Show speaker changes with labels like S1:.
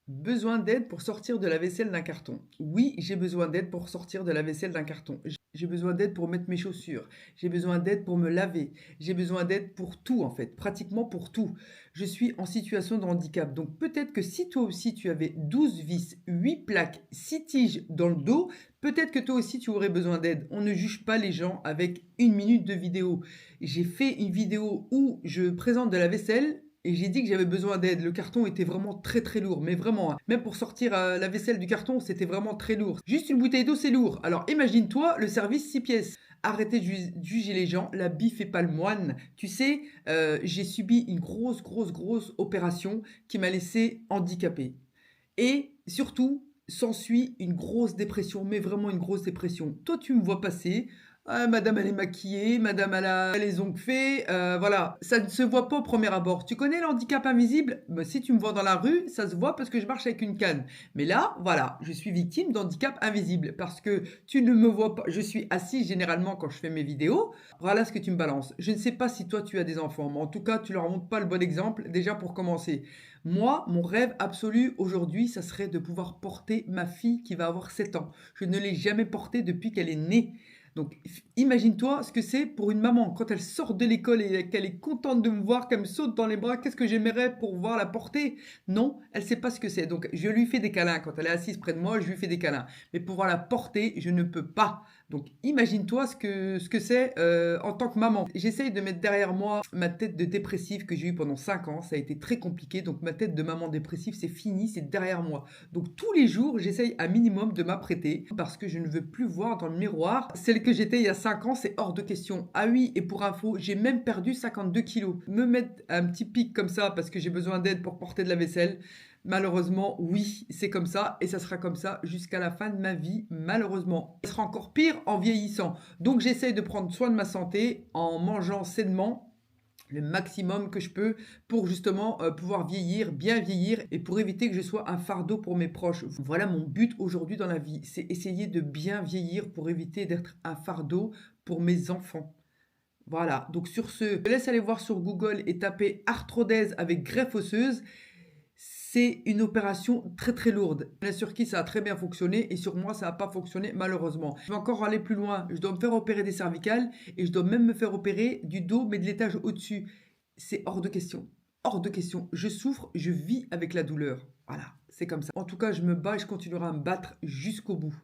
S1: Besoin d'aide pour sortir de la vaisselle d'un carton. Oui, j'ai besoin d'aide pour sortir de la vaisselle d'un carton. J'ai besoin d'aide pour mettre mes chaussures. J'ai besoin d'aide pour me laver. J'ai besoin d'aide pour tout en fait, pratiquement pour tout. Je suis en situation de handicap. Donc peut-être que si toi aussi tu avais 12 vis, 8 plaques, 6 tiges dans le dos, peut-être que toi aussi tu aurais besoin d'aide. On ne juge pas les gens avec une minute de vidéo. J'ai fait une vidéo où je présente de la vaisselle et j'ai dit que j'avais besoin d'aide. Le carton était vraiment très très lourd, mais vraiment, hein. Même pour sortir la vaisselle du carton, c'était vraiment très lourd. Juste une bouteille d'eau, c'est lourd. Alors imagine-toi le service 6 pièces. Arrêtez de juger les gens, la bille fait pas le moine. Tu sais, j'ai subi une grosse opération qui m'a laissé handicapé. Et surtout, s'ensuit une grosse dépression, mais vraiment une grosse dépression. Toi, tu me vois passer. Ah, madame, elle est maquillée, madame, elle a les ongles faits, voilà. Ça ne se voit pas au premier abord. Tu connais le handicap invisible? Ben, si tu me vois dans la rue, ça se voit parce que je marche avec une canne. Mais là, voilà, je suis victime d'handicap invisible parce que tu ne me vois pas. Je suis assis généralement quand je fais mes vidéos. Voilà ce que tu me balances. Je ne sais pas si toi tu as des enfants, mais en tout cas, tu leur montres pas le bon exemple déjà pour commencer. Moi, mon rêve absolu aujourd'hui, ça serait de pouvoir porter ma fille qui va avoir 7 ans. Je ne l'ai jamais portée depuis qu'elle est née. Donc, imagine-toi ce que c'est pour une maman quand elle sort de l'école et qu'elle est contente de me voir, qu'elle me saute dans les bras. Qu'est-ce que j'aimerais pour voir la porter? Non, elle ne sait pas ce que c'est. Donc, je lui fais des câlins. Quand elle est assise près de moi, je lui fais des câlins. Mais pouvoir la porter, je ne peux pas. Donc, imagine-toi ce que c'est en tant que maman. J'essaye de mettre derrière moi ma tête de dépressive que j'ai eue pendant 5 ans. Ça a été très compliqué. Donc, ma tête de maman dépressive, c'est fini, c'est derrière moi. Donc, tous les jours, j'essaye un minimum de m'apprêter parce que je ne veux plus voir dans le miroir celle que j'étais il y a 5 ans. C'est hors de question. Ah oui, et pour info, j'ai même perdu 52 kilos. Me mettre un petit pic comme ça parce que j'ai besoin d'aide pour porter de la vaisselle, malheureusement, oui, c'est comme ça et ça sera comme ça jusqu'à la fin de ma vie, malheureusement. Ça sera encore pire en vieillissant. Donc j'essaye de prendre soin de ma santé en mangeant sainement le maximum que je peux pour justement pouvoir vieillir, bien vieillir et pour éviter que je sois un fardeau pour mes proches. Voilà mon but aujourd'hui dans la vie, c'est essayer de bien vieillir pour éviter d'être un fardeau pour mes enfants. Voilà, donc sur ce, je te laisse aller voir sur Google et taper arthrodèse avec greffe osseuse. C'est une opération très très lourde. Sur qui ça a très bien fonctionné et sur moi ça n'a pas fonctionné malheureusement. Je vais encore aller plus loin. Je dois me faire opérer des cervicales et je dois même me faire opérer du dos mais de l'étage au-dessus. C'est hors de question. Hors de question. Je souffre, je vis avec la douleur. Voilà, c'est comme ça. En tout cas, je me bats et je continuerai à me battre jusqu'au bout.